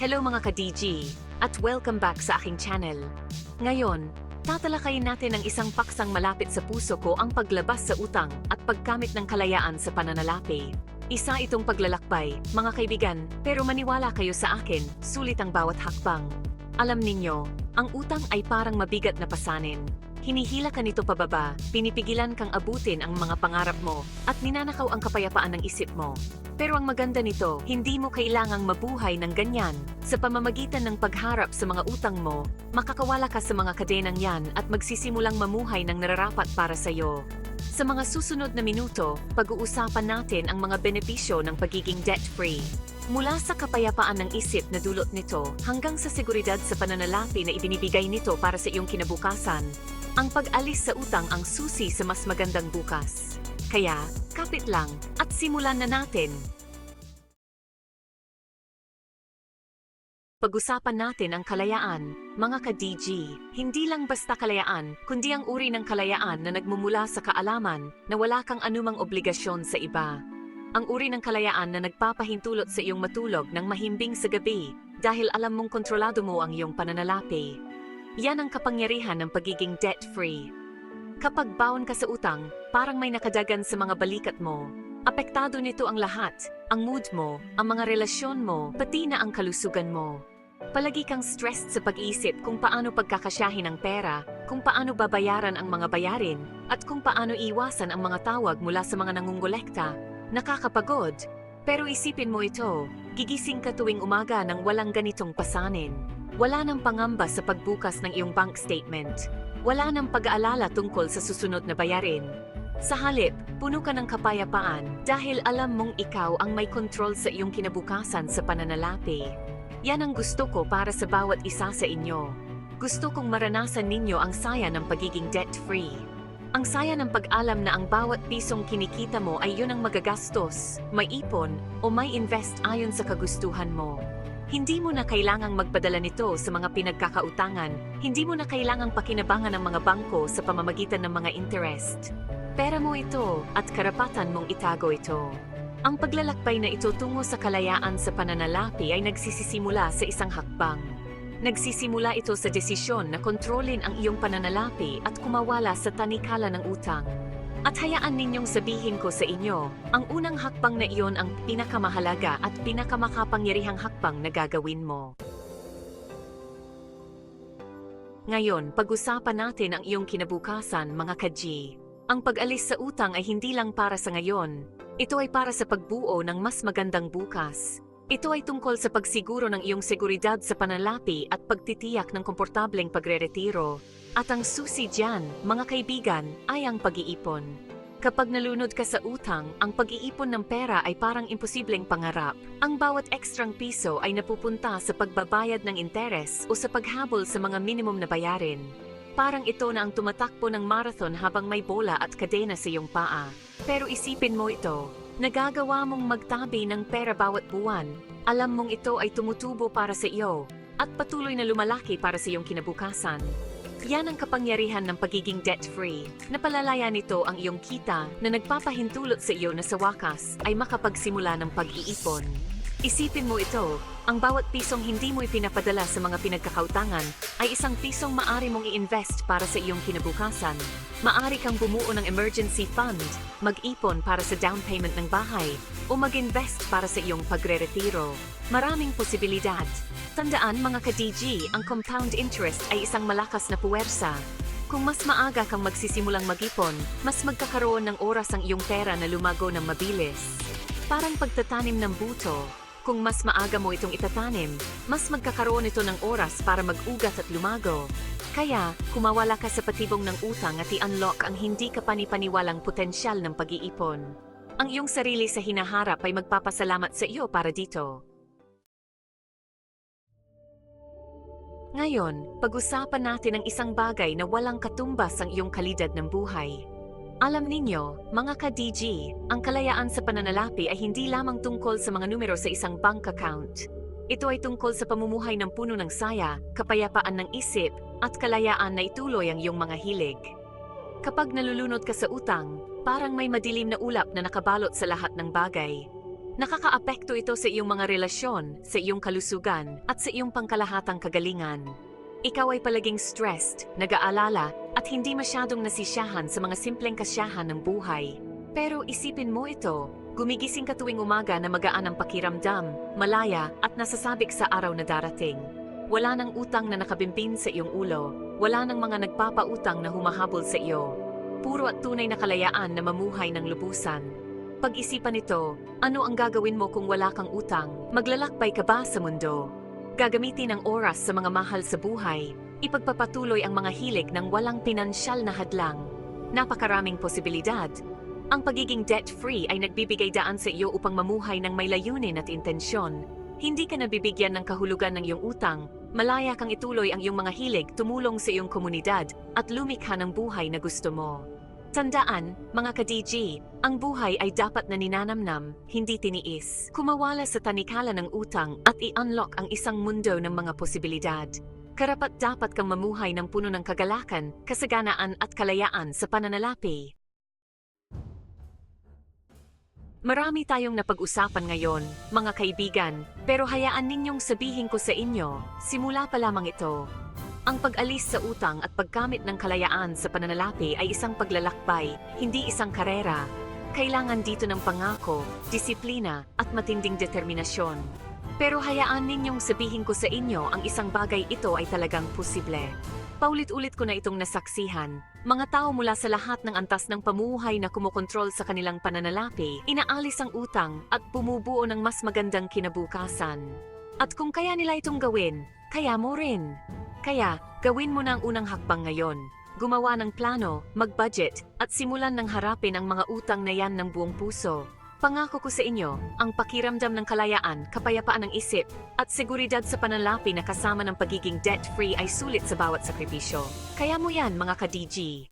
Hello mga ka-DG, at welcome back sa aking channel. Ngayon, tatalakayin natin ang isang paksang malapit sa puso ko, ang paglabas sa utang at pagkamit ng kalayaan sa pananalapi. Isa itong paglalakbay, mga kaibigan, pero maniwala kayo sa akin, sulit ang bawat hakbang. Alam ninyo, ang utang ay parang mabigat na pasanin. Hinihila ka nito pababa, pinipigilan kang abutin ang mga pangarap mo, at ninanakaw ang kapayapaan ng isip mo. Pero ang maganda nito, hindi mo kailangang mabuhay ng ganyan. Sa pamamagitan ng pagharap sa mga utang mo, makakawala ka sa mga kadenang yan at magsisimulang mamuhay ng nararapat para sa iyo. Sa mga susunod na minuto, pag-uusapan natin ang mga benepisyo ng pagiging debt-free. Mula sa kapayapaan ng isip na dulot nito hanggang sa seguridad sa pananalapi na ibinibigay nito para sa iyong kinabukasan. Ang pag-alis sa utang ang susi sa mas magandang bukas. Kaya, kapit lang at simulan na natin. Pag-usapan natin ang kalayaan, mga ka-DG. Hindi lang basta kalayaan, kundi ang uri ng kalayaan na nagmumula sa kaalaman na wala kang anumang obligasyon sa iba. Ang uri ng kalayaan na nagpapahintulot sa iyong matulog ng mahimbing sa gabi dahil alam mong kontrolado mo ang iyong pananalapi. Yan ang kapangyarihan ng pagiging debt-free. Kapag baon ka sa utang, parang may nakadagan sa mga balikat mo. Apektado nito ang lahat, ang mood mo, ang mga relasyon mo, pati na ang kalusugan mo. Palagi kang stressed sa pag-iisip kung paano pagkakasyahin ang pera, kung paano babayaran ang mga bayarin, at kung paano iwasan ang mga tawag mula sa mga nangungulekta. Nakakapagod. Pero isipin mo ito, gigising ka tuwing umaga nang walang ganitong pasanin. Wala nang pangamba sa pagbukas ng iyong bank statement. Wala nang pag-aalala tungkol sa susunod na bayarin. Sa halip, puno ka ng kapayapaan dahil alam mong ikaw ang may control sa iyong kinabukasan sa pananalapi. Yan ang gusto ko para sa bawat isa sa inyo. Gusto kong maranasan ninyo ang saya ng pagiging debt-free. Ang saya ng pag-alam na ang bawat pisong kinikita mo ay yun ang magagastos, may ipon, o may invest ayon sa kagustuhan mo. Hindi mo na kailangang magpadala nito sa mga pinagkakautangan, hindi mo na kailangang pakinabangan ng mga bangko sa pamamagitan ng mga interest. Pera mo ito at karapatan mong itago ito. Ang paglalakbay na ito tungo sa kalayaan sa pananalapi ay nagsisimula sa isang hakbang. Nagsisimula ito sa desisyon na kontrolin ang iyong pananalapi at kumawala sa tanikala ng utang. At hayaan ninyong sabihin ko sa inyo, ang unang hakbang na iyon ang pinakamahalaga at pinakamakapangyarihang hakbang na gagawin mo. Ngayon, pag-usapan natin ang iyong kinabukasan, mga ka-G. Ang pag-alis sa utang ay hindi lang para sa ngayon. Ito ay para sa pagbuo ng mas magandang bukas. Ito ay tungkol sa pagsiguro ng iyong seguridad sa pananalapi at pagtitiyak ng komportableng pagre-retiro. At ang susi diyan, mga kaibigan, ay ang pag-iipon. Kapag nalunod ka sa utang, ang pag-iipon ng pera ay parang imposibleng pangarap. Ang bawat ekstrang piso ay napupunta sa pagbabayad ng interes o sa paghabol sa mga minimum na bayarin. Parang ito na ang tumatakbo ng marathon habang may bola at kadena sa iyong paa. Pero isipin mo ito, nagagawa mong magtabi ng pera bawat buwan. Alam mong ito ay tumutubo para sa iyo at patuloy na lumalaki para sa iyong kinabukasan. Yan ang kapangyarihan ng pagiging debt-free. Napalalayan nito ang iyong kita na nagpapahintulot sa iyo na sa wakas ay makapagsimula ng pag-iipon. Isipin mo ito, ang bawat pisong hindi mo ipinapadala sa mga pinagkakautangan ay isang pisong maari mong i-invest para sa iyong kinabukasan. Maari kang bumuo ng emergency fund, mag-ipon para sa down payment ng bahay, o mag-invest para sa iyong pagre-retiro. Maraming posibilidad. Tandaan mga ka-DG, ang compound interest ay isang malakas na puwersa. Kung mas maaga kang magsisimulang mag-ipon, mas magkakaroon ng oras ang iyong pera na lumago ng mabilis. Parang pagtatanim ng buto. Kung mas maaga mo itong itatanim, mas magkakaroon ito ng oras para mag-ugat at lumago. Kaya, kumawala ka sa patibong ng utang at i-unlock ang hindi kapani-paniwalang potensyal ng pag-iipon. Ang iyong sarili sa hinaharap ay magpapasalamat sa iyo para dito. Ngayon, pag-usapan natin ang isang bagay na walang katumbas ang iyong kalidad ng buhay. Alam ninyo, mga ka-DG, ang kalayaan sa pananalapi ay hindi lamang tungkol sa mga numero sa isang bank account. Ito ay tungkol sa pamumuhay ng puno ng saya, kapayapaan ng isip, at kalayaan na ituloy ang iyong mga hilig. Kapag nalulunod ka sa utang, parang may madilim na ulap na nakabalot sa lahat ng bagay. Nakakaapekto ito sa iyong mga relasyon, sa iyong kalusugan, at sa iyong pangkalahatang kagalingan. Ikaw ay palaging stressed, nag-aalala, at hindi masyadong nasisiyahan sa mga simpleng kasiyahan ng buhay. Pero isipin mo ito, gumigising ka tuwing umaga na magaan ang pakiramdam, malaya, at nasasabik sa araw na darating. Wala nang utang na nakabimpin sa iyong ulo, wala nang mga nagpapautang na humahabol sa iyo. Puro at tunay na kalayaan na mamuhay ng lubusan. Pag-isipan ito, ano ang gagawin mo kung wala kang utang? Maglalakbay ka ba sa mundo? Gagamitin ang oras sa mga mahal sa buhay, ipagpapatuloy ang mga hilig ng walang pinansyal na hadlang. Napakaraming posibilidad. Ang pagiging debt-free ay nagbibigay daan sa iyo upang mamuhay ng may layunin at intensyon. Hindi ka nabibigyan ng kahulugan ng iyong utang, malaya kang ituloy ang iyong mga hilig, tumulong sa iyong komunidad, at lumikha ng buhay na gusto mo. Tandaan, mga ka-DG, ang buhay ay dapat na ninanamnam, hindi tiniis. Kumawala sa tanikala ng utang at i-unlock ang isang mundo ng mga posibilidad. Karapat-dapat kang mamuhay ng puno ng kagalakan, kasaganaan at kalayaan sa pananalapi. Marami tayong napag-usapan ngayon, mga kaibigan, pero hayaan ninyong sabihin ko sa inyo, simula pa lamang ito. Ang pag-alis sa utang at pagkamit ng kalayaan sa pananalapi ay isang paglalakbay, hindi isang karera. Kailangan dito ng pangako, disiplina, at matinding determinasyon. Pero hayaan ninyong sabihin ko sa inyo ang isang bagay ito ay talagang posible. Paulit-ulit ko na itong nasaksihan. Mga tao mula sa lahat ng antas ng pamuhay na kumokontrol sa kanilang pananalapi, inaalis ang utang at bumubuo ng mas magandang kinabukasan. At kung kaya nila itong gawin, kaya mo rin. Kaya, gawin mo na ang unang hakbang ngayon. Gumawa ng plano, mag-budget, at simulan ng harapin ang mga utang na yan ng buong puso. Pangako ko sa inyo, ang pakiramdam ng kalayaan, kapayapaan ng isip, at seguridad sa pananalapi na kasama ng pagiging debt-free ay sulit sa bawat sakripisyo. Kaya mo yan, mga ka-DG.